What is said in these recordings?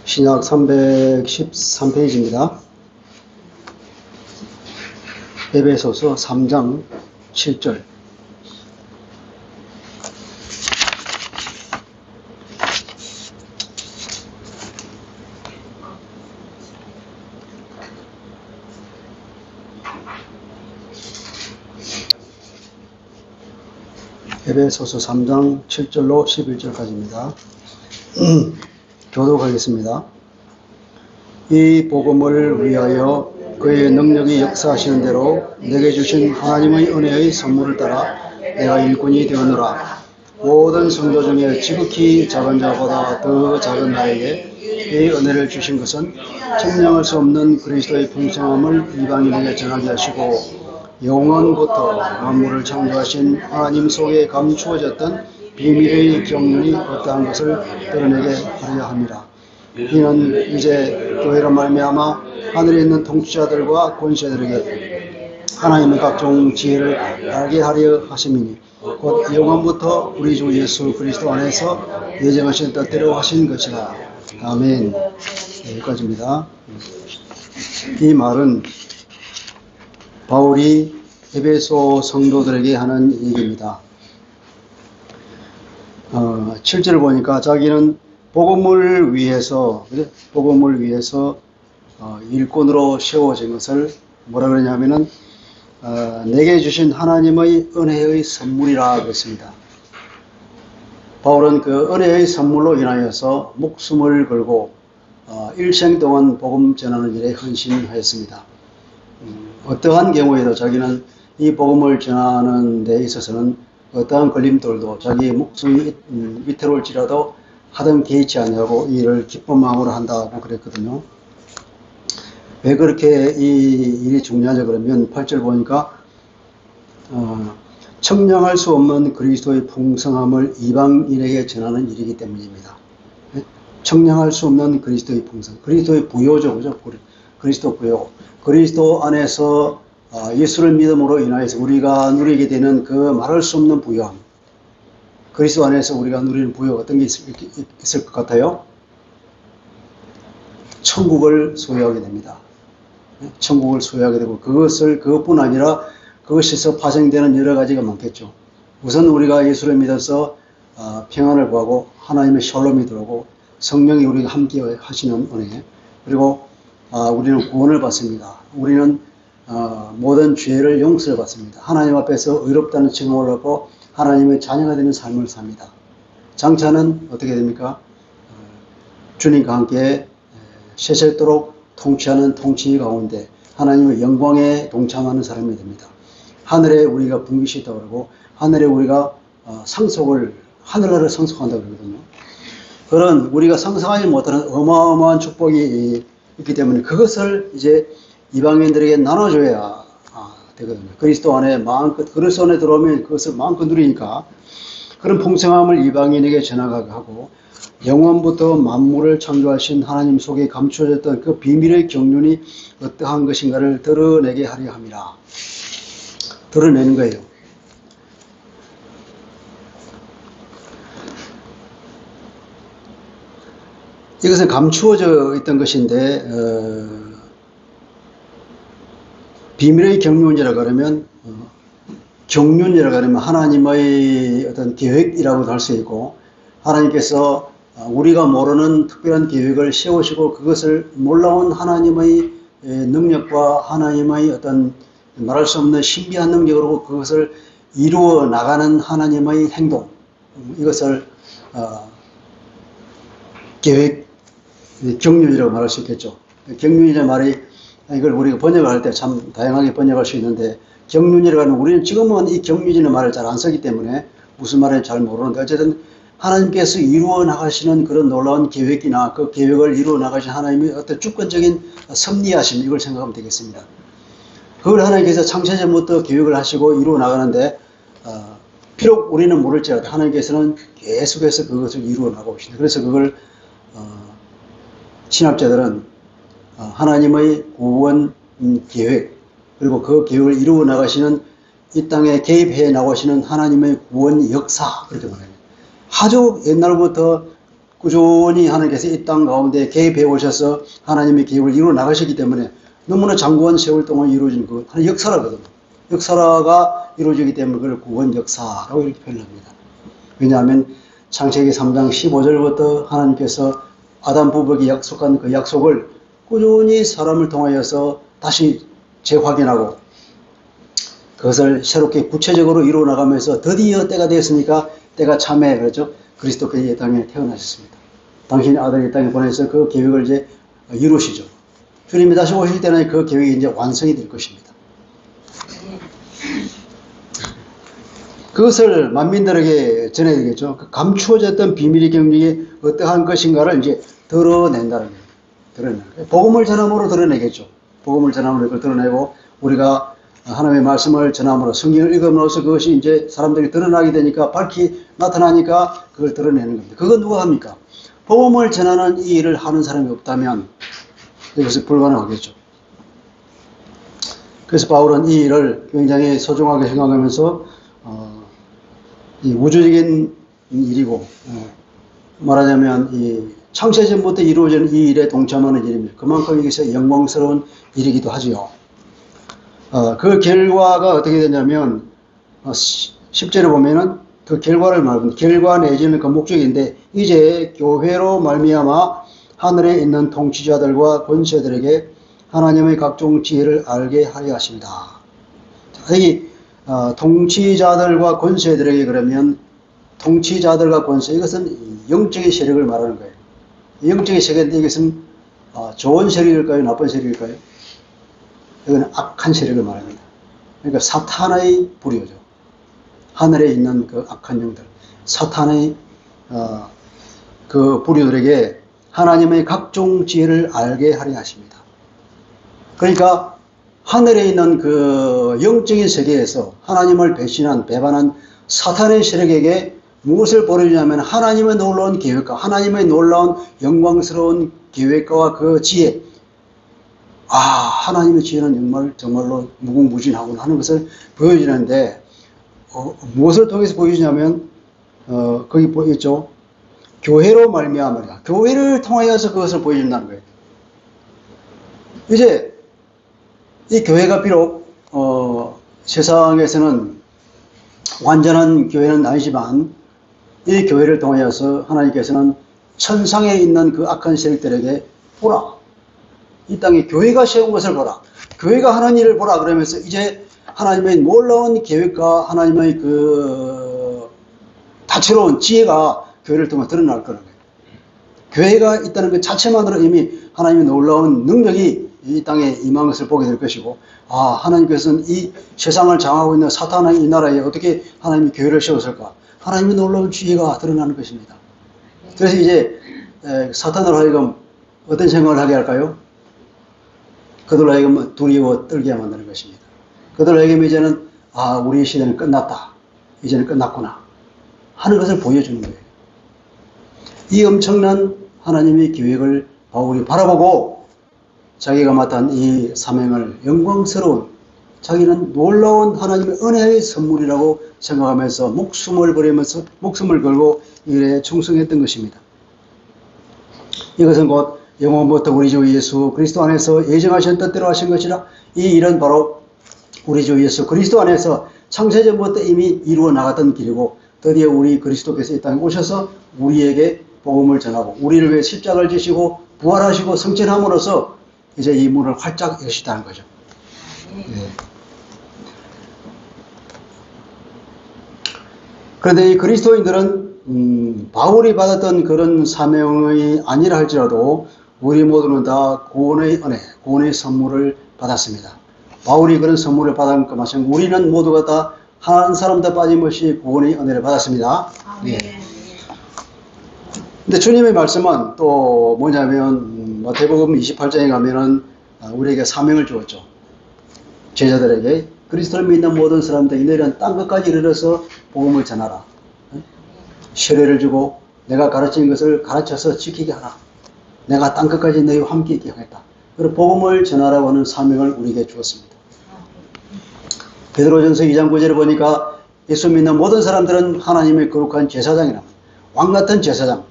신약 313페이지입니다. 에베소서 3장 7절. 에베소서 3장 7절로 11절까지입니다. 교독하겠습니다. 이 복음을 위하여 그의 능력이 역사하시는 대로 내게 주신 하나님의 은혜의 선물을 따라 내가 일꾼이 되었노라. 모든 성도 중에 지극히 작은 자보다 더 작은 나에게 이 은혜를 주신 것은 측량할 수 없는 그리스도의 풍성함을 이방인에게 전하게 하시고 영원부터 만물을 창조하신 하나님 속에 감추어졌던 비밀의 경륜이 어떠한 것을 드러내게 하려 함이라. 이는 이제 교회로 말미암아 하늘에 있는 통치자들과 권세들에게 하나님의 각종 지혜를 알게 하려 하심이니 곧 영원부터 우리 주 예수 그리스도 안에서 예정하신 뜻대로 하신 것이라. 아멘. 여기까지입니다. 이 말은 바울이 에베소 성도들에게 하는 얘기입니다. 7절을 보니까 자기는 복음을 위해서 일꾼으로 세워진 것을 뭐라 그러냐면은 내게 주신 하나님의 은혜의 선물이라 그랬습니다. 바울은 그 은혜의 선물로 인하여서 목숨을 걸고 일생 동안 복음 전하는 일에 헌신하였습니다. 어떠한 경우에도 자기는 이 복음을 전하는 데 있어서는 어떠한 걸림돌도 자기의 목숨이 위태로울지라도 하등 개의치 아니하고 이 일을 기쁜 마음으로 한다고 그랬거든요. 왜 그렇게 이 일이 중요하죠? 그러면 8절 보니까 청량할 수 없는 그리스도의 풍성함을 이방인에게 전하는 일이기 때문입니다. 청량할 수 없는 그리스도의 풍성, 그리스도의 부요죠, 그죠? 그리스도 부요. 그리스도 안에서 예수를 믿음으로 인하여서 우리가 누리게 되는 그 말할 수 없는 부요함. 그리스도 안에서 우리가 누리는 부요가 어떤 게 있을 것 같아요? 천국을 소유하게 됩니다. 천국을 소유하게 되고 그것뿐 아니라 그것에서 파생되는 여러 가지가 많겠죠. 우선 우리가 예수를 믿어서 평안을 구하고 하나님의 샬롬이 들어오고 성령이 우리가 함께 하시는 은혜, 그리고 우리는 구원을 받습니다. 우리는 모든 죄를 용서를 받습니다. 하나님 앞에서 의롭다는 칭함을 얻고 하나님의 자녀가 되는 삶을 삽니다. 장차는 어떻게 됩니까? 주님과 함께 세세토록 통치하는 통치 가운데 하나님의 영광에 동참하는 사람이 됩니다. 하늘에 우리가 분깃이다 그러고 하늘에 우리가 하늘나라를 상속한다 그러거든요. 그런 우리가 상상하지 못하는 어마어마한 축복이 있기 때문에 그것을 이제 이방인들에게 나눠줘야 되거든요. 그리스도 안에 그리스도 안에 들어오면 그것을 마음껏 누리니까 그런 풍성함을 이방인에게 전하게 하고 영원부터 만물을 창조하신 하나님 속에 감추어졌던 그 비밀의 경륜이 어떠한 것인가를 드러내게 하려 함이라. 드러내는 거예요. 이것은 감추어져 있던 것인데 비밀의 경륜이라고 하면 경륜이라고 하면 하나님의 어떤 계획이라고도 할 수 있고 하나님께서 우리가 모르는 특별한 계획을 세우시고 그것을 놀라운 하나님의 능력과 하나님의 어떤 말할 수 없는 신비한 능력으로 그것을 이루어 나가는 하나님의 행동, 이것을 계획, 경륜이라고 말할 수 있겠죠. 경륜이라는 말이 이걸 우리가 번역할 때 참 다양하게 번역할 수 있는데 경륜이라고 하면 우리는 지금은 이 경륜이라는 말을 잘 안 쓰기 때문에 무슨 말인지 잘 모르는데 어쨌든 하나님께서 이루어 나가시는 그런 놀라운 계획이나 그 계획을 이루어 나가신 하나님의 어떤 주권적인 섭리하심, 이걸 생각하면 되겠습니다. 그걸 하나님께서 창세전부터 계획을 하시고 이루어 나가는데 비록 우리는 모를지라도 하나님께서는 계속해서 그것을 이루어 나가고 계십니다. 그래서 그걸 신학자들은 하나님의 구원 계획, 그리고 그 계획을 이루어 나가시는 이 땅에 개입해 나가시는 하나님의 구원 역사, 그렇게 말합니다. 아주 옛날부터 꾸준히 하나님께서 이 땅 가운데 개입해 오셔서 하나님의 계획을 이루어 나가셨기 때문에 너무나 장구한 세월 동안 이루어진 그 하나의 역사라거든요. 역사가 이루어지기 때문에 그걸 구원 역사라고 이렇게 표현합니다. 왜냐하면 창세기 3장 15절부터 하나님께서 아담 부부에게 약속한 그 약속을 꾸준히 사람을 통하여서 다시 재확인하고 그것을 새롭게 구체적으로 이루어 나가면서 드디어 때가 되었으니까 때가 참에 그렇죠. 그리스도께서 이 땅에 태어나셨습니다. 당신의 아들을 이 땅에 보내서 그 계획을 이제 이루시죠. 주님이 다시 오실 때는 그 계획이 이제 완성이 될 것입니다. 그것을 만민들에게 전해야 되겠죠. 그 감추어졌던 비밀의 경력이 어떠한 것인가를 이제 드러낸다는 거예요. 드러내는 거예요. 복음을 전함으로 드러내겠죠. 복음을 전함으로 그걸 드러내고 우리가 하나님의 말씀을 전함으로 성경을 읽음으로써 그것이 이제 사람들이 드러나게 되니까 밝히 나타나니까 그걸 드러내는 겁니다. 그건 누가 합니까? 복음을 전하는 이 일을 하는 사람이 없다면 이것이 불가능하겠죠. 그래서 바울은 이 일을 굉장히 소중하게 생각하면서 이 우주적인 일이고 말하자면 이 창세전부터 이루어지는 이 일에 동참하는 일입니다. 그만큼 이것이 영광스러운 일이기도 하지요. 그 결과가 어떻게 되냐면 10절에 보면은 그 결과를 말합니다. 결과 내지는 그 목적인데 이제 교회로 말미암아 하늘에 있는 통치자들과 권세들에게 하나님의 각종 지혜를 알게 하려 하십니다. 여기 통치자들과 권세들에게 그러면 통치자들과 권세 이것은 영적인 세력을 말하는 거예요. 영적인 세력인데 이것은 좋은 세력일까요? 나쁜 세력일까요? 이거는 악한 세력을 말합니다. 그러니까 사탄의 부류죠. 하늘에 있는 그 악한 영들, 사탄의 그 부류들에게 하나님의 각종 지혜를 알게 하려 하십니다. 그러니까 하늘에 있는 그 영적인 세계에서 하나님을 배반한 사탄의 세력에게 무엇을 보여주냐면 하나님의 놀라운 계획과 하나님의 놀라운 영광스러운 계획과 그 지혜, 하나님의 지혜는 정말로 무궁무진하구나 하는 것을 보여주는데 무엇을 통해서 보여주냐면 거기 보였죠. 교회로 말미암아 교회를 통하여서 그것을 보여준다는 거예요. 이제 이 교회가 비록 세상에서는 완전한 교회는 아니지만 이 교회를 통하여서 하나님께서는 천상에 있는 그 악한 세력들에게 보라. 이 땅에 교회가 세운 것을 보라. 교회가 하는 일을 보라. 그러면서 이제 하나님의 놀라운 계획과 하나님의 그 다채로운 지혜가 교회를 통해 드러날 거라는 거예요. 교회가 있다는 것 자체만으로 이미 하나님의 놀라운 능력이 이 땅에 임한 것을 보게 될 것이고, 하나님께서는 이 세상을 장하고 있는 사탄의 이 나라에 어떻게 하나님이 교회를 세웠을까? 하나님의 놀라운 지혜가 드러나는 것입니다. 그래서 이제 사탄으로 하여금 어떤 생각을 하게 할까요? 그들로 하여금 두려워 떨게 만드는 것입니다. 그들로 하여금 이제는 우리의 시대는 끝났다. 이제는 끝났구나 하는 것을 보여주는 거예요. 이 엄청난 하나님의 계획을 바울이 바라보고 자기가 맡은 이 사명을 영광스러운, 자기는 놀라운 하나님의 은혜의 선물이라고 생각하면서 목숨을 걸고 이 일에 충성했던 것입니다. 이것은 곧 영원부터 우리 주 예수 그리스도 안에서 예정하신 뜻대로 하신 것이라. 이 일은 바로 우리 주 예수 그리스도 안에서 창세전부터 이미 이루어 나갔던 길이고, 드디어 우리 그리스도께서 이 땅에 오셔서 우리에게 복음을 전하고 우리를 위해 십자가를 지시고 부활하시고 성천함으로써 이제 이 문을 활짝 여시다는 거죠. 네. 그런데 이 그리스도인들은 바울이 받았던 그런 사명이 아니라 할지라도 우리 모두는 다 구원의 은혜, 구원의 선물을 받았습니다. 바울이 그런 선물을 받은 것 마찬가지로 우리는 모두가 다 한 사람도 빠짐없이 구원의 은혜를 받았습니다. 네. 근데 주님의 말씀은 또 뭐냐면 마태복음 28장에 가면은 우리에게 사명을 주었죠. 제자들에게 그리스도를 믿는 모든 사람들에게 너희는 땅 끝까지 이르러서 복음을 전하라. 세례를 주고 내가 가르친 것을 가르쳐서 지키게 하라. 내가 땅끝까지 너희와 함께 있게 하겠다. 그리고 복음을 전하라고 하는 사명을 우리에게 주었습니다. 베드로전서 2장 9절에 보니까 예수 믿는 모든 사람들은 하나님의 거룩한 제사장이라. 왕같은 제사장.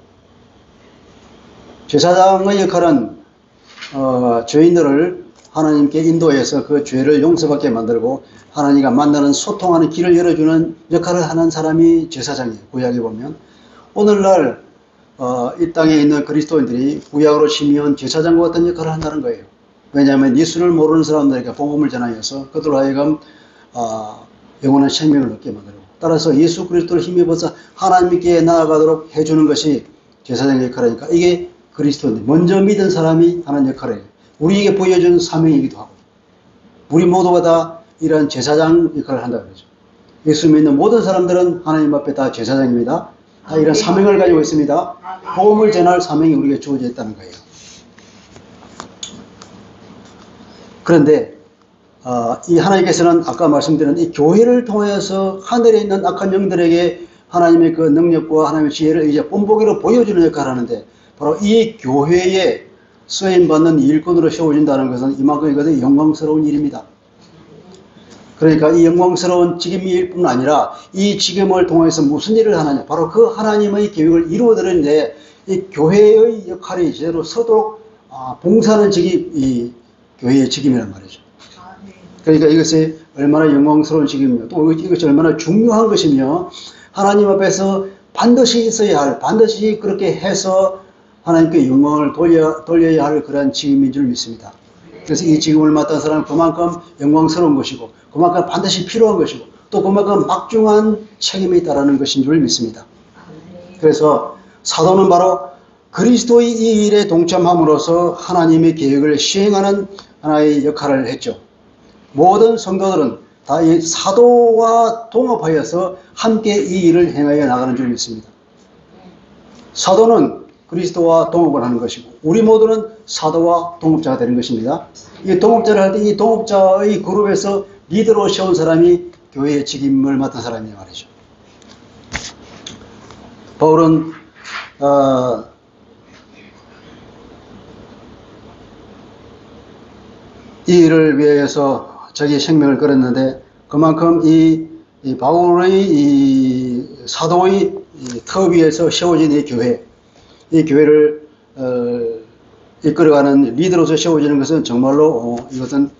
제사장의 역할은 죄인들을 하나님께 인도해서 그 죄를 용서받게 만들고 하나님과 만나는 소통하는 길을 열어주는 역할을 하는 사람이 제사장이에요. 구약에 보면. 오늘날 이 땅에 있는 그리스도인들이 구약으로 치면 제사장과 같은 역할을 한다는 거예요. 왜냐하면 예수를 모르는 사람들에게 복음을 전하여서 그들로 하여금 영원한 생명을 얻게 만들고, 따라서 예수 그리스도를 힘입어서 하나님께 나아가도록 해주는 것이 제사장의 역할이니까 이게 그리스도인들, 먼저 믿은 사람이 하는 역할이에요. 우리에게 보여준 사명이기도 하고, 우리 모두가 다 이런 제사장 역할을 한다고 그러죠. 예수 믿는 모든 사람들은 하나님 앞에 다 제사장입니다. 다 이런 사명을 가지고 있습니다. 복음을 전할 사명이 우리에게 주어져 있다는 거예요. 그런데 이 하나님께서는 아까 말씀드린 이 교회를 통해서 하늘에 있는 악한 영들에게 하나님의 그 능력과 하나님의 지혜를 이제 본보기로 보여주는 역할을 하는데, 바로 이 교회에 쓰임받는 일꾼으로 세워진다는 것은 이만큼 이것은 영광스러운 일입니다. 그러니까 이 영광스러운 직임일 뿐 아니라 이 직임을 통해서 무슨 일을 하느냐, 바로 그 하나님의 계획을 이루어드리는데 이 교회의 역할이 제대로 서도록 봉사하는 직이 이 교회의 직임이란 말이죠. 그러니까 이것이 얼마나 영광스러운 직임이며 또 이것이 얼마나 중요한 것이며 하나님 앞에서 반드시 있어야 할, 반드시 그렇게 해서 하나님께 영광을 돌려야 할 그러한 직임인 줄 믿습니다. 그래서 이 직임을 맡은 사람은 그만큼 영광스러운 것이고 그만큼 반드시 필요한 것이고 또 그만큼 막중한 책임이 있다는 것인 줄 믿습니다. 그래서 사도는 바로 그리스도의 이 일에 동참함으로써 하나님의 계획을 시행하는 하나의 역할을 했죠. 모든 성도들은 다 이 사도와 동업하여서 함께 이 일을 행하여 나가는 줄 믿습니다. 사도는 그리스도와 동업을 하는 것이고 우리 모두는 사도와 동업자가 되는 것입니다. 이 동업자를 할 때 이 동업자의 그룹에서 리더로 세운 사람이 교회의 직임을 맡은 사람이란 말이죠. 바울은 이 일을 위해서 자기의 생명을 걸었는데 그만큼 이 바울의 이 사도의 터 위에서 세워진 이 교회를 이끌어가는 리더로서 세워지는 것은 정말로 이것은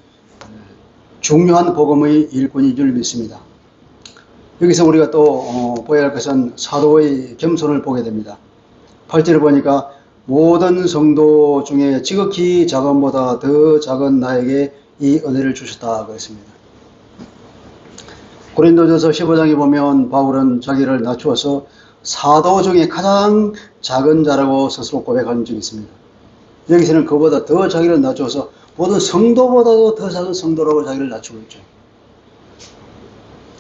중요한 복음의 일꾼인 줄 믿습니다. 여기서 우리가 또 보아야 할 것은 사도의 겸손을 보게 됩니다. 8절을 보니까 모든 성도 중에 지극히 작은보다 더 작은 나에게 이 은혜를 주셨다 그랬습니다. 고린도전서 15장에 보면 바울은 자기를 낮추어서 사도 중에 가장 작은 자라고 스스로 고백한 적이 있습니다. 여기서는 그보다 더 자기를 낮추어서 모든 성도보다도 더 작은 성도라고 자기를 낮추고 있죠.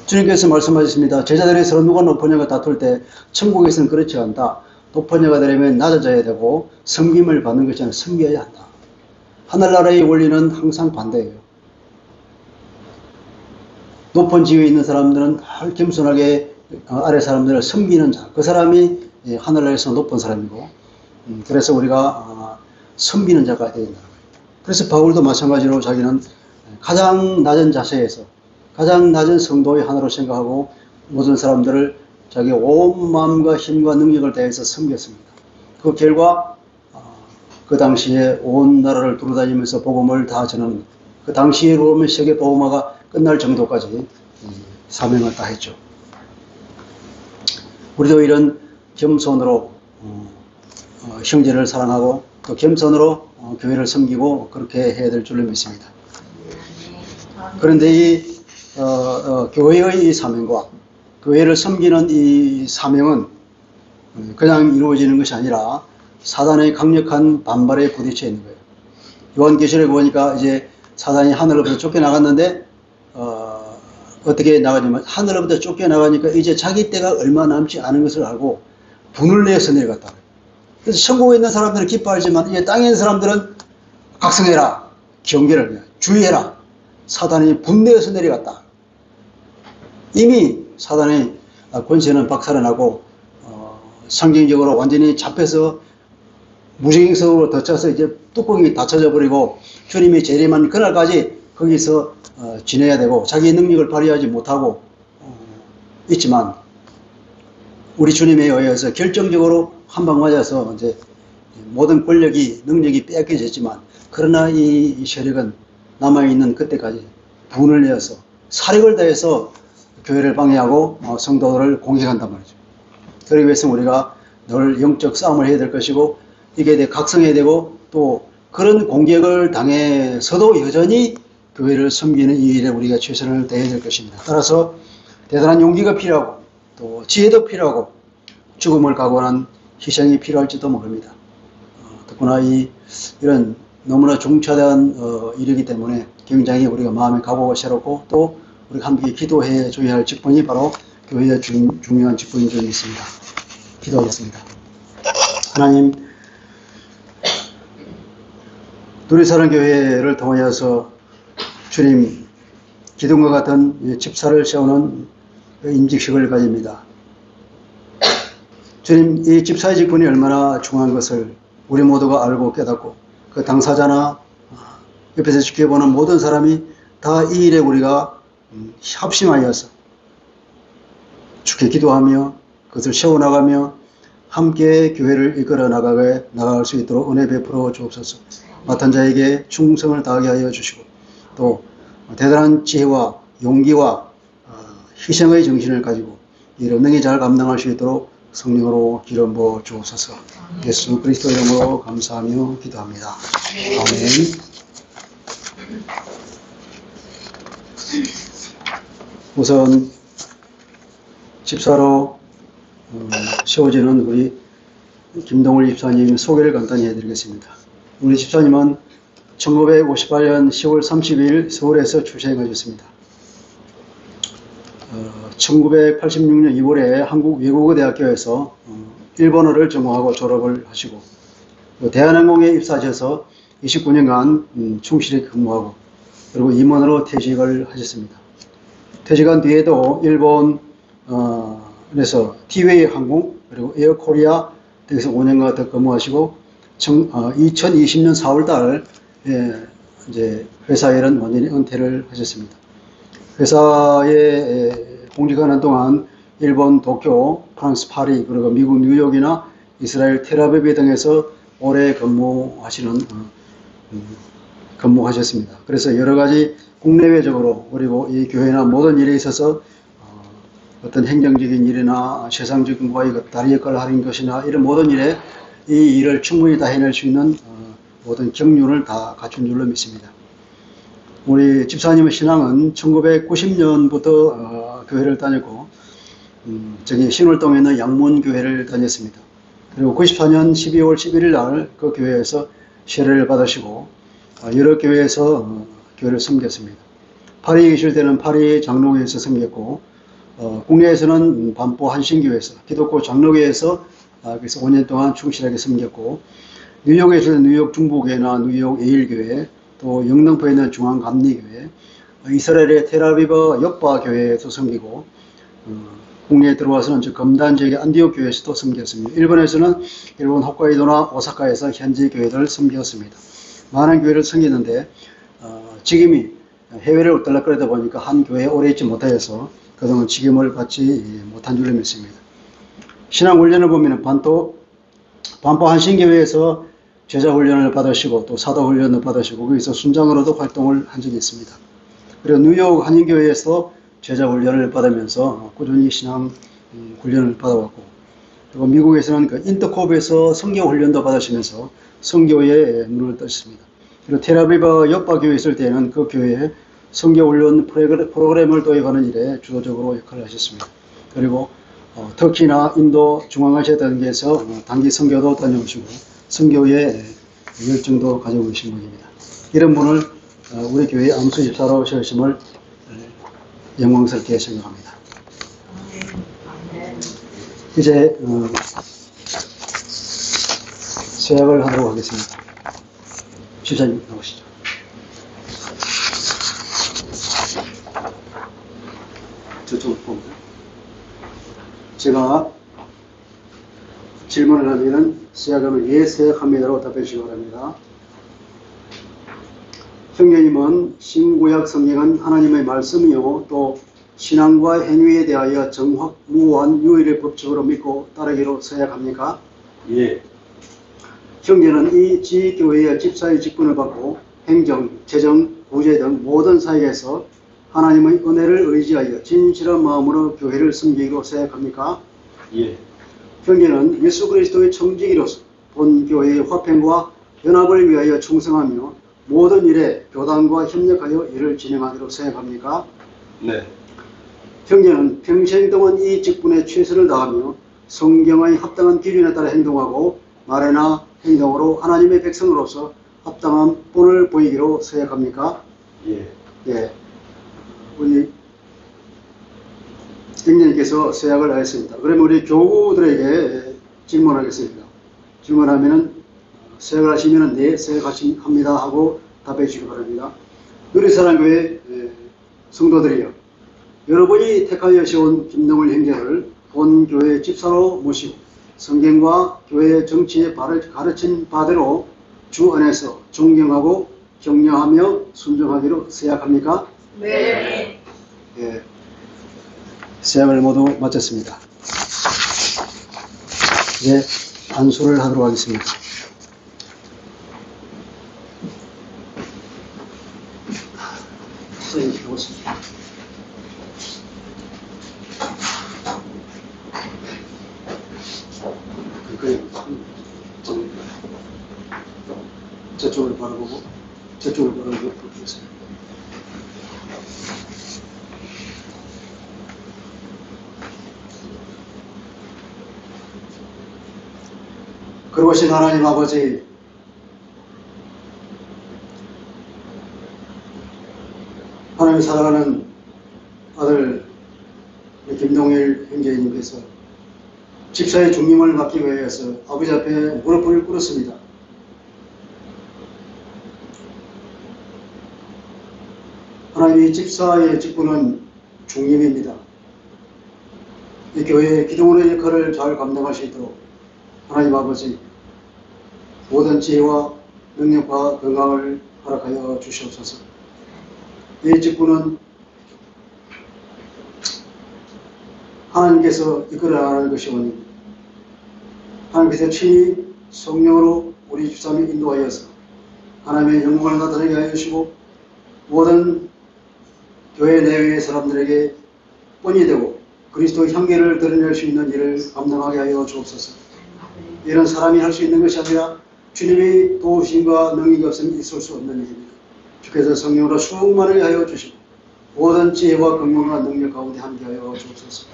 주님께서 말씀하셨습니다. 제자들이 서로 누가 높으냐가 다툴 때 천국에서는 그렇지 않다. 높으냐가 되려면 낮아져야 되고 섬김을 받는 것이 아니라 섬겨야 한다. 하늘나라의 원리는 항상 반대예요. 높은 지위에 있는 사람들은 겸손하게 아래 사람들을 섬기는 자, 그 사람이 하늘나라에서 높은 사람이고, 그래서 우리가 섬기는 자가 되어야 된다. 그래서 바울도 마찬가지로 자기는 가장 낮은 자세에서 가장 낮은 성도의 하나로 생각하고 모든 사람들을 자기 온 마음과 힘과 능력을 다해서 섬겼습니다. 그 결과 그 당시에 온 나라를 두루다니면서 복음을 다 전하는, 그 당시에 로마 세계 복음화가 끝날 정도까지 사명을 다했죠. 우리도 이런 겸손으로 형제를 사랑하고 또 겸손으로 교회를 섬기고 그렇게 해야 될 줄로 믿습니다. 그런데 이 교회의 이 사명과 교회를 섬기는 이 사명은 그냥 이루어지는 것이 아니라 사단의 강력한 반발에 부딪혀 있는 거예요. 요한계시록에 보니까 이제 사단이 하늘로부터 쫓겨나갔는데 어떻게 나가냐면 하늘로부터 쫓겨나가니까 이제 자기 때가 얼마 남지 않은 것을 알고 분을 내어서 내려갔다. 그래서 천국에 있는 사람들은 기뻐하지만 이제 땅에 있는 사람들은 각성해라, 경계를 해라, 주의해라. 사단이 분내어서 내려갔다. 이미 사단의 권세는 박살나고 상징적으로 완전히 잡혀서 무증익석으로 덧쳐서 이제 뚜껑이 닫혀져 버리고 주님이 재림한 그날까지 거기서 지내야 되고 자기 능력을 발휘하지 못하고 있지만 우리 주님에 의해서 결정적으로 한 방 맞아서 이제 모든 권력이 능력이 빼앗겨졌지만 그러나 이 세력은 남아있는 그때까지 분을 내어서 사력을 다해서 교회를 방해하고 성도들을 공격한단 말이죠. 그러기 위해서 우리가 늘 영적 싸움을 해야 될 것이고 이게 각성해야 되고 또 그런 공격을 당해서도 여전히 교회를 섬기는 이 일에 우리가 최선을 다해야 될 것입니다. 따라서 대단한 용기가 필요하고 또 지혜도 필요하고 죽음을 각오한 희생이 필요할지도 모릅니다. 특히나 이런 너무나 중차대한 일이기 때문에 굉장히 우리가 마음의 각오가 새롭고 또 우리가 함께 기도해 줘야 할 직분이 바로 교회의 중요한 직분인 줄 믿습니다. 기도하겠습니다. 하나님, 누리사랑 교회를 통하여서 주님 기둥과 같은 집사를 세우는 임직식을 가집니다. 주님, 이 집사의 직분이 얼마나 중요한 것을 우리 모두가 알고 깨닫고 그 당사자나 옆에서 지켜보는 모든 사람이 다 이 일에 우리가 합심하여서 주께 기도하며 그것을 세워나가며 함께 교회를 이끌어 나갈 수 있도록 은혜 베풀어 주옵소서. 맡은 자에게 충성을 다하게 하여 주시고 또 대단한 지혜와 용기와 희생의 정신을 가지고 이를 능히 잘 감당할 수 있도록 성령으로 기름 부어 주옵소서. 예수 그리스도 이름으로 감사하며 기도합니다. 아멘. 우선 집사로 세워지는 우리 김동울 집사님 소개를 간단히 해드리겠습니다. 우리 집사님은 1958년 10월 30일 서울에서 출생하셨습니다. 1986년 2월에 한국 외국어대학교에서 일본어를 전공하고 졸업을 하시고 대한항공에 입사하셔서 29년간 충실히 근무하고 그리고 임원으로 퇴직을 하셨습니다. 퇴직한 뒤에도 일본에서 티웨이 항공 그리고 에어코리아 등에서 5년간 더 근무하시고 2020년 4월달 이제 회사 일은 완전히 은퇴를 하셨습니다. 회사에 공직하는 동안 일본 도쿄, 프랑스 파리, 그리고 미국 뉴욕이나 이스라엘 텔아비브 등에서 오래 근무하셨습니다. 그래서 여러 가지 국내외적으로 그리고 이 교회나 모든 일에 있어서 어떤 행정적인 일이나 세상적인 거에 다른 역할을 하는 것이나 이런 모든 일에 이 일을 충분히 다 해낼 수 있는 모든 경륜을 다 갖춘 줄로 믿습니다. 우리 집사님의 신앙은 1990년부터 교회를 다녔고 저기 신월동에 있는 양문교회를 다녔습니다. 그리고 94년 12월 11일 날 그 교회에서 세례를 받으시고 여러 교회에서 교회를 섬겼습니다. 파리에 계실 때는 파리 장로교회에서 섬겼고 국내에서는 반포 한신교회에서 기독교 장로교회에서 그래서 5년 동안 충실하게 섬겼고 뉴욕에 있는 뉴욕 중보교회나 뉴욕 예일교회 또 영등포에 있는 중앙감리교회 이스라엘의 텔아비브 옆바교회에서 섬기고 국내에 들어와서는 검단 지역의 안디옥 교회에서도 섬겼습니다. 일본에서는 일본 홋카이도나 오사카에서 현지 교회들을 섬겼습니다. 많은 교회를 섬기는데 지금이 해외를 떨락거리다 보니까 한 교회에 오래 있지 못하여서 그동안 직임을 받지 못한 줄로 믿습니다. 신앙 훈련을 보면 반포 한신교회에서 제자 훈련을 받으시고 또 사도 훈련을 받으시고 거기서 순장으로도 활동을 한 적이 있습니다. 그리고 뉴욕 한인교회에서 제자 훈련을 받으면서 꾸준히 신앙 훈련을 받아왔고 그리고 미국에서는 그 인터콥에서 성교 훈련도 받으시면서 성교에 눈을 뜨셨습니다. 그리고 텔아비브 옆바교회에 있을 때는 그 교회에 성교 훈련 프로그램을 도입하는 일에 주도적으로 역할을 하셨습니다. 그리고 터키나 인도, 중앙아시아 등에서 단기 선교도 다녀오시고 선교에 열정도 가지고 계신 분입니다. 이런 분을 우리 교회 암수 집사로 세우심을 영광스럽게 생각합니다. 이제 서약을 하도록 하겠습니다. 집사님 나오시죠. 저쪽으로 보면 제가 질문을 하면은 세약하면 예 세약합니다라고 답해 주시기 바랍니다. 형제님은 신구약 성경은 하나님의 말씀이요 또 신앙과 행위에 대하여 정확무한 유일의 법칙으로 믿고 따르기로 서약합니까? 예. 형제는 이 지교회의 집사의 직분을 받고 행정, 재정, 구제 등 모든 사역에서 하나님의 은혜를 의지하여 진실한 마음으로 교회를 섬기기로 서약합니까? 예. 형제는 예수 그리스도의 청지기로서 본 교회의 화평과 연합을 위하여 충성하며 모든 일에 교단과 협력하여 일을 진행하기로 서약합니까? 네. 형제는 평생 동안 이 직분에 최선을 다하며 성경의 합당한 기준에 따라 행동하고 말이나 행동으로 하나님의 백성으로서 합당한 본을 보이기로 서약합니까? 예. 예. 우리 형제님께서 서약을 하였습니다. 그러면 우리 교우들에게 질문하겠습니다. 질문하면은 서약을 하시면은 네, 서약합니다 하고 답해 주시기 바랍니다. 누리사랑교회 성도들이여, 여러분이 택하여 세운 김동일 형제를 본 교회 집사로 모시고 성경과 교회 정치에 가르친 바대로 주 안에서 존경하고 격려하며 순종하기로 서약합니까? 네. 예. 서약을 모두 마쳤습니다. 이제 안수를 하도록 하겠습니다. 선생님, 오겠습니다. 저쪽으로 바라보고 저쪽으로 바라보고 보겠습니다. 그러신 하나님 아버지, 하나님 사랑하는 아들 김동일 형제님께서 집사의 중림을 맡기 위해서 아버지 앞에 무릎을 꿇었습니다. 하나님이 집사의 직분은 중림입니다. 이 교회의 기도원의 역할을 잘 감당할 수 있도록 하나님 아버지 모든 지혜와 능력과 건강을 허락하여 주시옵소서. 이 직분은 하나님께서 이끌어 나가는 것이오니 하나님께서 친히 성령으로 우리 집사님을 인도하여서 하나님의 영광을 나타내게 하여 주시고 모든 교회 내외의 사람들에게 본이 되고 그리스도의 향기를 드러낼 수 있는 일을 감당하게 하여 주옵소서. 이런 사람이 할 수 있는 것이 아니라 주님의 도우심과 능력이 없으면 있을 수 없는 일입니다. 주께서 성령으로 충만하게 하여 주시고 모든 지혜와 건강과 능력 가운데 함께하여 주옵소서.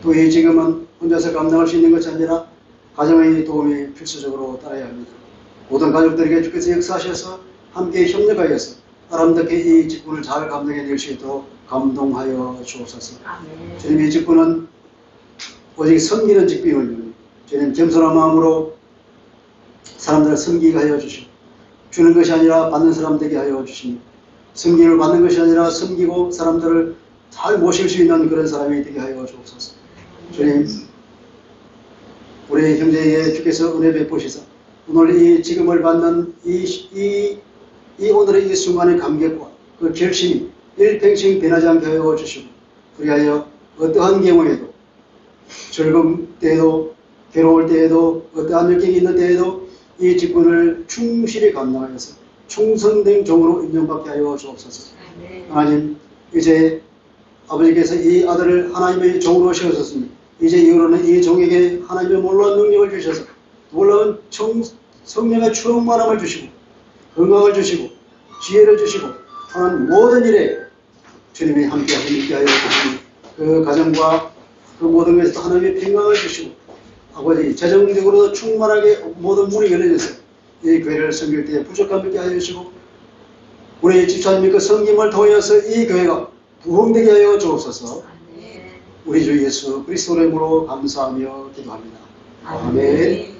또 이 지금은 혼자서 감당할 수 있는 것이 아니라 가정의 도움이 필수적으로 따라야 합니다. 모든 가족들에게 주께서 역사하셔서 함께 협력하여서 아름답게 이 직분을 잘 감당해낼 수 있도록 감동하여 주옵소서. 주님, 이 직분은 오직 섬기는 직분이오니 주님 겸손한 마음으로 사람들을 섬기게 하여 주시고 주는 것이 아니라 받는 사람 되게 하여 주시며 섬김을 받는 것이 아니라 섬기고 사람들을 잘 모실 수 있는 그런 사람이 되게 하여 주옵소서. 주님, 우리 형제에게 주께서 은혜 베푸시사 오늘 이 지금을 받는 이 오늘의 이 순간의 감격과 그 결심이 일평생 변하지 않게 하여 주시고 그리하여 어떠한 경우에도 즐거움 때에도 괴로울 때에도 어떠한 역경이 있는 때에도 이 직분을 충실히 감당하여서 충성된 종으로 인정받게 하여 주옵소서. 하나님, 이제 아버지께서 이 아들을 하나님의 종으로 세우셨으니 이제 이후로는 이 종에게 하나님의 놀라운 능력을 주셔서 놀라운 성령의 충만함을 주시고 건강을 주시고 지혜를 주시고 하는 모든 일에 주님이 함께 하시게 하여 주시니 그 가정과 그 모든 것에서 하나님의 평강을 주시고 아버지 재정적으로도 충만하게 모든 문이 열려져서 이 교회를 섬길 때에 부족함 있게 하여 주시고 우리 집사님의 그 섬김을 통해서 이 교회가 부흥되게 하여 주옵소서. 우리 주 예수 그리스도의 이름으로 감사하며 기도합니다. 아멘.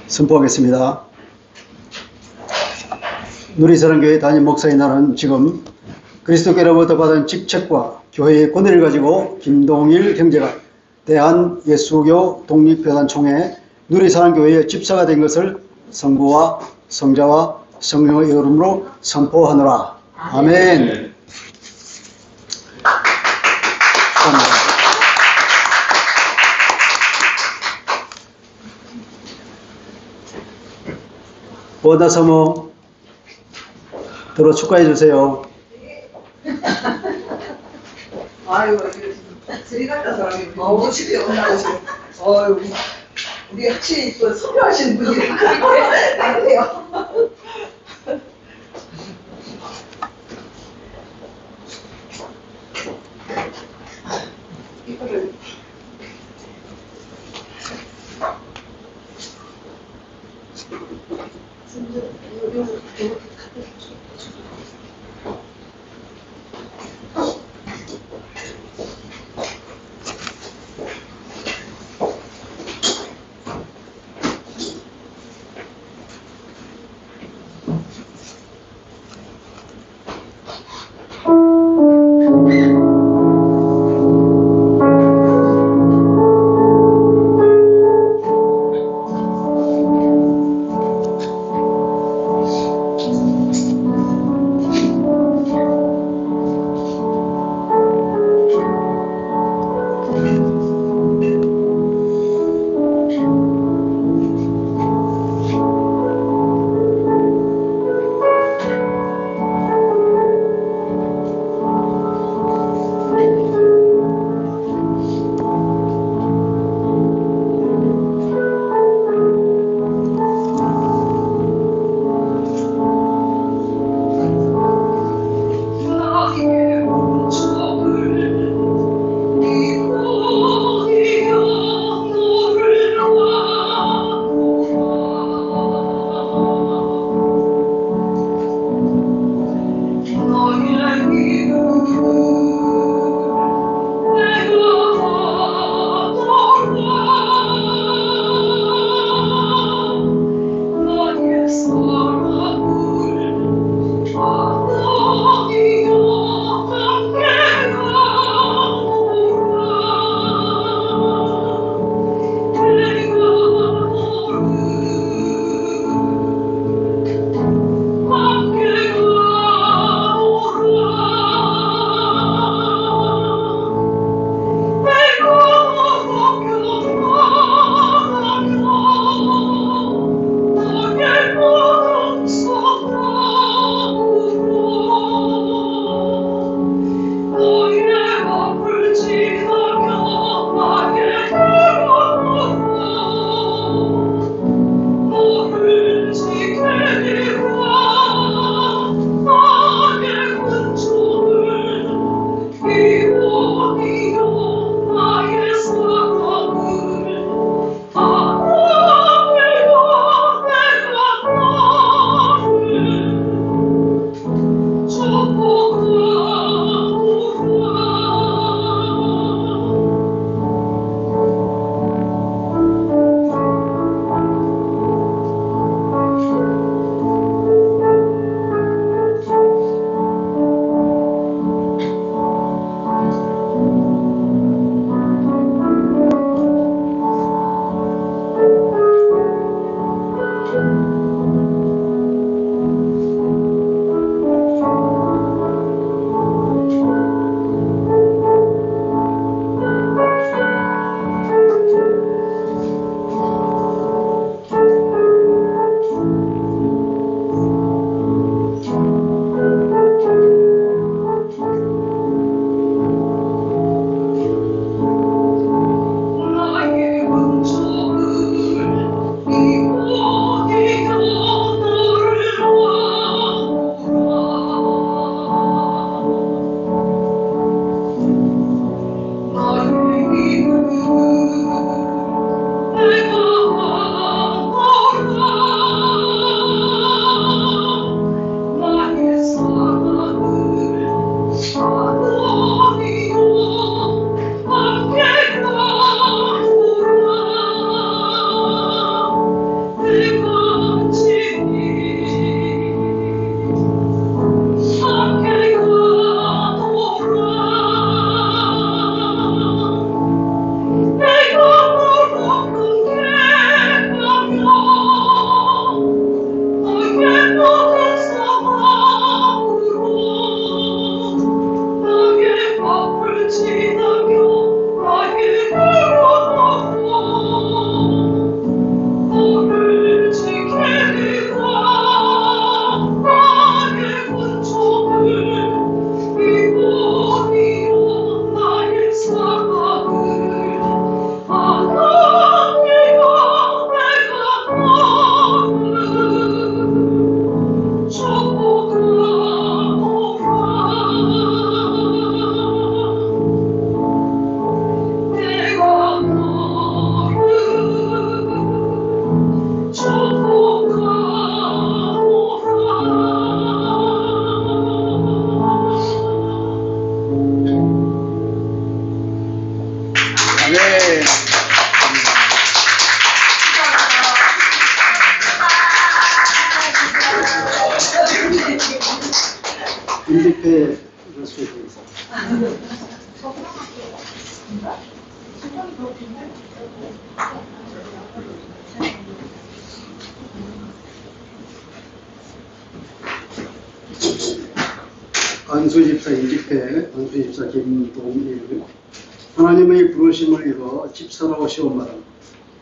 선포하겠습니다. 누리사랑교회 담임 목사인 나는 지금 그리스도께로부터 받은 직책과 교회의 권위를 가지고 김동일 형제가 대한예수교 독립교단총회 누리사랑교회의 집사가 된 것을 성부와 성자와 성령의 이름으로 선포하노라. 아멘. 축하합니다. 보다사모 들어 축하해 주세요. 아유, 저희 같은 사람이 집에 온다고 지금. 어유, 우리 확실히 또 선교하시는 분이 그렇게 나네요. 이거를 네. 임직회 교수님께서 안수집사 임직회, 안수집사 김동일. 하나님의 부르심을 이루어 집사로 오시온 마당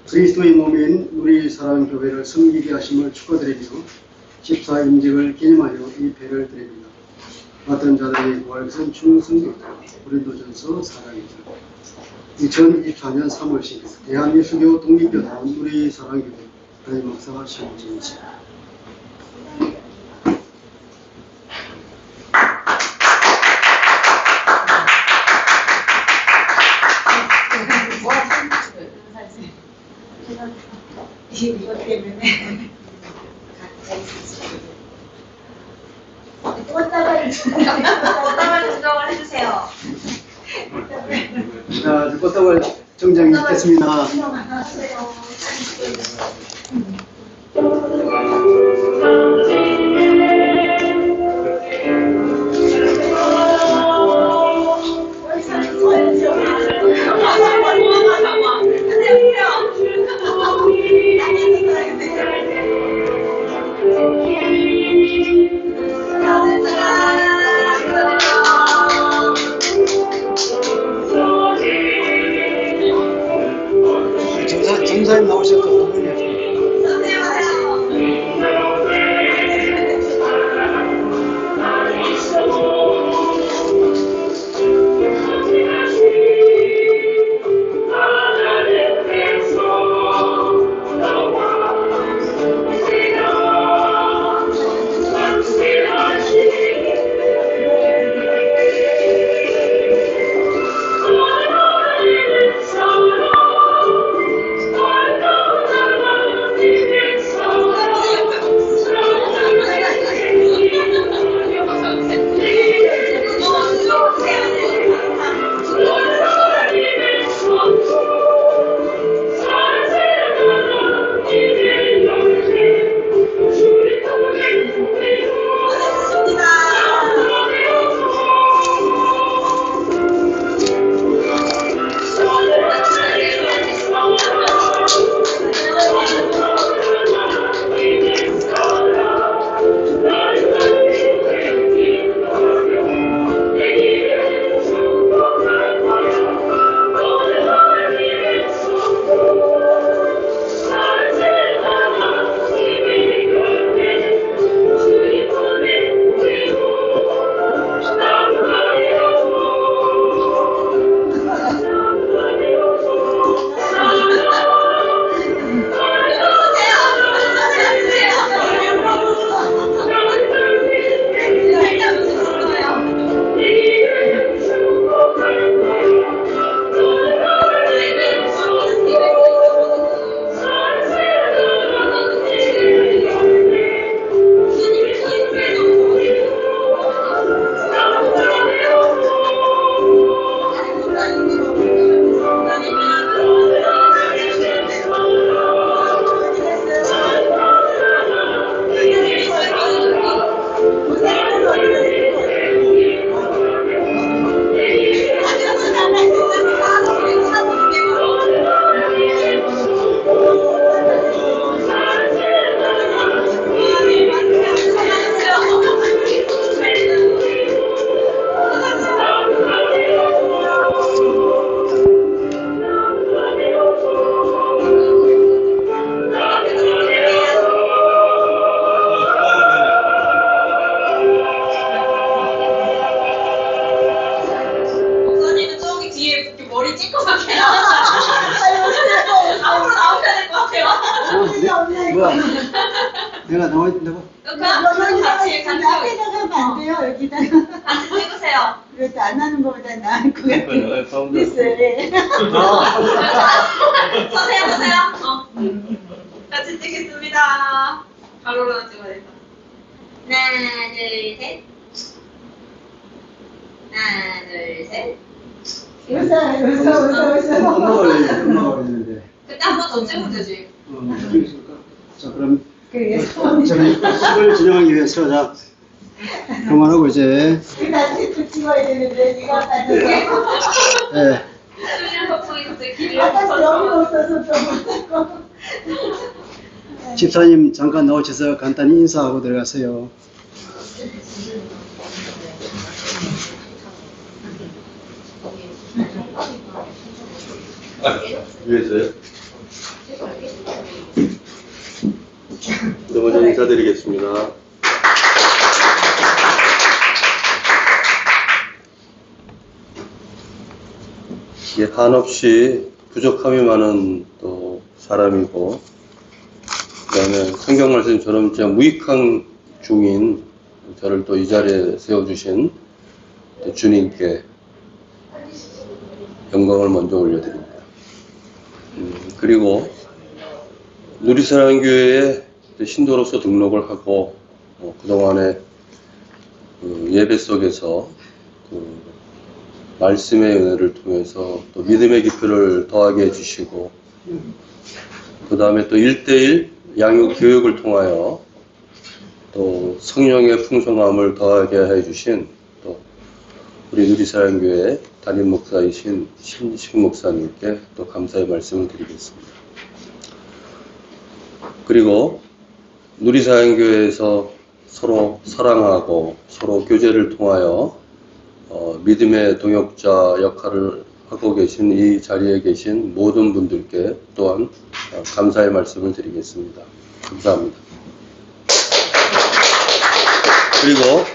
그리스도의 몸인 우리 사랑교회를 섬기게 하심을 축하드리며 집사 임직을 기념하여 이 배를 드립니다. 같은 자들의 구할것은 충성이 고린도전서 4장입니다. 2024년 3월 10일 대한예수교 독립교단 우리 사랑교회 담임 목사가 시험지입니다. 이것 때문에 꽃다발을 조정을 해주세요. 자, 꽃다발 정장이 있겠습니다. 정사님 나오셨죠? 뭐야? 내가 나와 있다고? 같이 앞에다가 하면 안 돼요, 여기다가. 같이 찍으세요. 그래도 안 하는 것보다 나을 것 같아요. 글쎄. 서세요, 서세요. 같이 찍겠습니다. 가로로 찍어야 돼. 하나, 둘, 셋. 하나, 둘, 셋. 웃어. 엄마가 더 찍으면 되지. 자, 그럼 그게 저는 수를 진행하기 위해서 자, 그만하고 이제 나 찍고 찍어야 되는데 네가 가지고 예, 수면 덕분에 갑자기 길을 아까 여기 붙었어. 없어서 좀 집사님 잠깐 나오셔서 간단히 인사하고 들어가세요. 위해서요? 먼저 인사드리겠습니다. 이게 한없이 부족함이 많은 또 사람이고, 그 다음에 성경 말씀처럼 진짜 무익한 중인 저를 또 이 자리에 세워주신 또 주님께 영광을 먼저 올려드립니다. 그리고 누리사랑교회에 신도로서 등록을 하고 그동안에 예배 속에서 말씀의 은혜를 통해서 또 믿음의 기표를 더하게 해주시고, 그 다음에 또 1:1 양육 교육을 통하여 또 성령의 풍성함을 더하게 해주신 또 우리 누리사랑교회 담임 목사이신 신식 목사님께 또 감사의 말씀을 드리겠습니다. 그리고 누리사랑교회에서 서로 사랑하고 서로 교제를 통하여 믿음의 동역자 역할을 하고 계신 이 자리에 계신 모든 분들께 또한 감사의 말씀을 드리겠습니다. 감사합니다. 그리고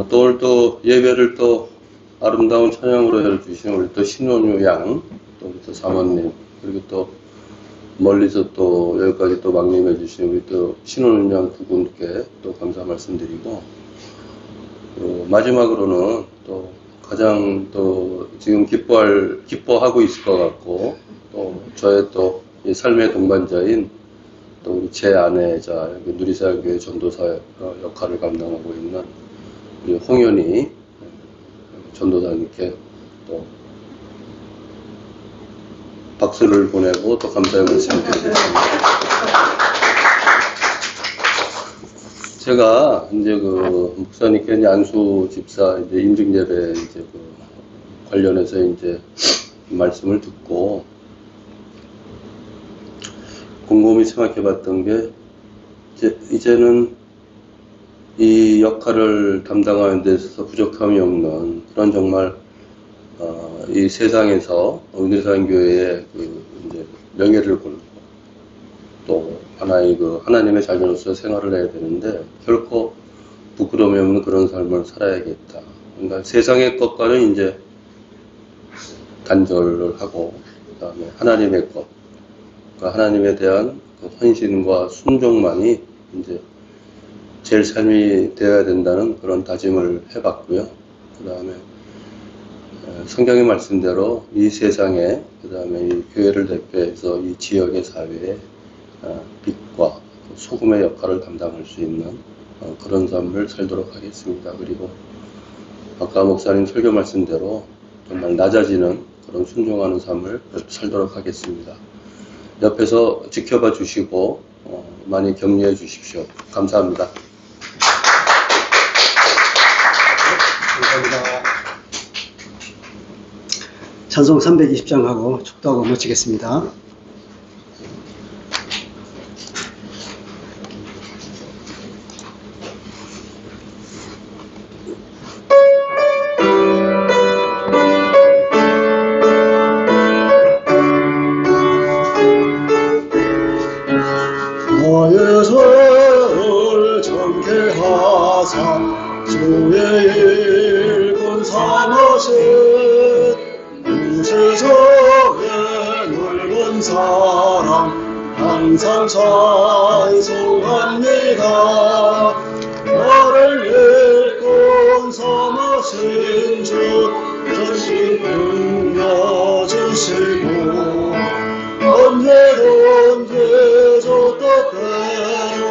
또 오늘 또 예배를 또 아름다운 찬양으로 해주신 우리 또 신원유 양, 또 우리 또 사모님, 그리고 또 멀리서 또 여기까지 또 막림해 주신 우리 또 신원유 양 두 분께 또 감사 말씀드리고, 마지막으로는 또 가장 또 지금 기뻐하고 있을 것 같고, 또 저의 또 이 삶의 동반자인 또 우리 제 아내자 누리사랑교회 전도사 역할을 감당하고 있는 우리 홍현희 전도사님께 또 박수를 보내고 또 감사의 말씀을 드리겠습니다. 제가 이제 목사님께 이제 안수 집사 이제 인증 예배 이제 관련해서 이제 말씀을 듣고 곰곰이 생각해 봤던 게 이제는 이 역할을 담당하는 데 있어서 부족함이 없는 그런 정말 이 세상에서 누리사랑교회의 이제 명예를 걸고 또 하나의 하나님의 자녀로서 생활을 해야 되는데 결코 부끄러움이 없는 그런 삶을 살아야겠다. 그러니까 세상의 것과는 이제 단절을 하고 그다음에 하나님의 것, 그러니까 하나님에 대한 그 헌신과 순종만이 이제 제일 삶이 되어야 된다는 그런 다짐을 해봤고요. 그 다음에 성경의 말씀대로 이 세상에, 그 다음에 이 교회를 대표해서 이 지역의 사회에 빛과 소금의 역할을 담당할 수 있는 그런 삶을 살도록 하겠습니다. 그리고 아까 목사님 설교 말씀대로 정말 낮아지는 그런 순종하는 삶을 살도록 하겠습니다. 옆에서 지켜봐 주시고 많이 격려해 주십시오. 감사합니다. 감사합니다. 찬송 320장 하고 축도하고 마치겠습니다. 나의 삶을 정케 하사 주의 일꾼 삼으신 이 세상의 넓은 사랑 항상 찬송합니다. 나를 일꾼 삼으신 주 전심 응려주시고 언제든지 저 뜻대로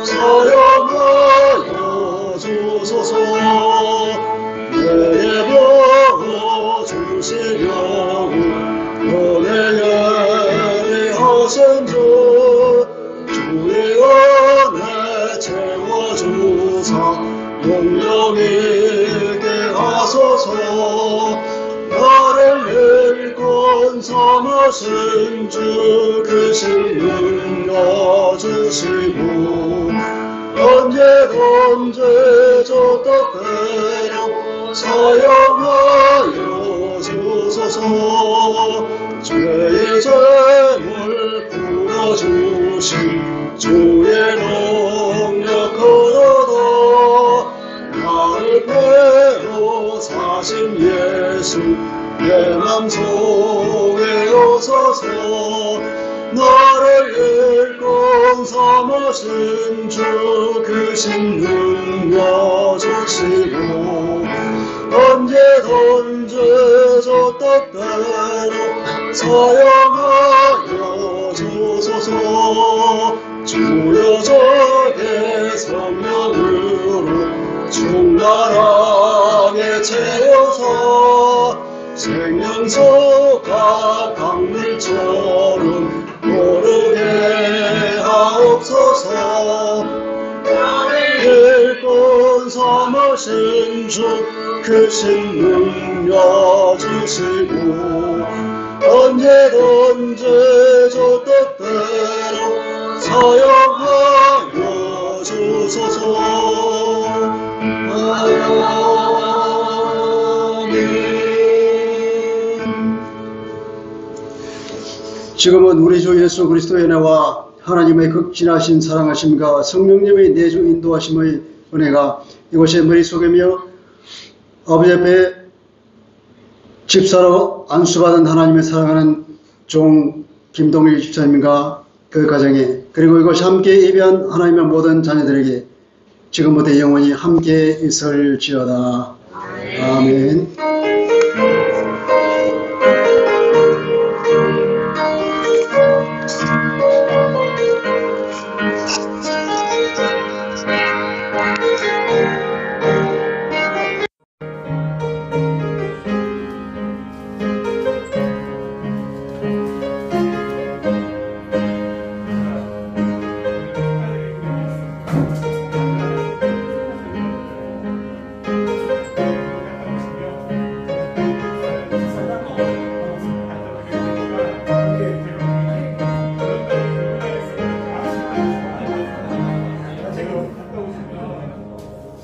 사용하여 주소서. 내 예배로 주시려고 은혜의 것은 주의 은혜 채워주사 용병 있게 하소서. 나를 일꾼 삼으신 주 그 신능 여주시고 언제든지 저 뜻대로 사용하여 주소서. 죄의 죄물 풀어주신 주의 능력으로도 나를 배워 사신 예수 내 맘속에 오소서. 나를 일꾼 삼으신 주 그 신능 여주시고 언제든지 저 뜻대로 사용하여 주소서. 주여 저의 성령으로 충만하게 채워서 생명수가 강물처럼 오르게 하옵소서. 나를 일꾼 삼으신 주 그 신능 여주시고 언제든지 저 뜻대로 사용하여 주소서. 지금은 우리 주 예수 그리스도의 은혜와 하나님의 극진하신 사랑하심과 성령님의 내주 인도하심의 은혜가 이곳에 머릿속이며 아버지 앞에 집사로 안수받은 하나님의 사랑하는 종 김동일 집사님과 그 가정에 그리고 이곳에 함께 예배한 하나님의 모든 자녀들에게 지금부터 영원히 함께 있을지어다. 아멘.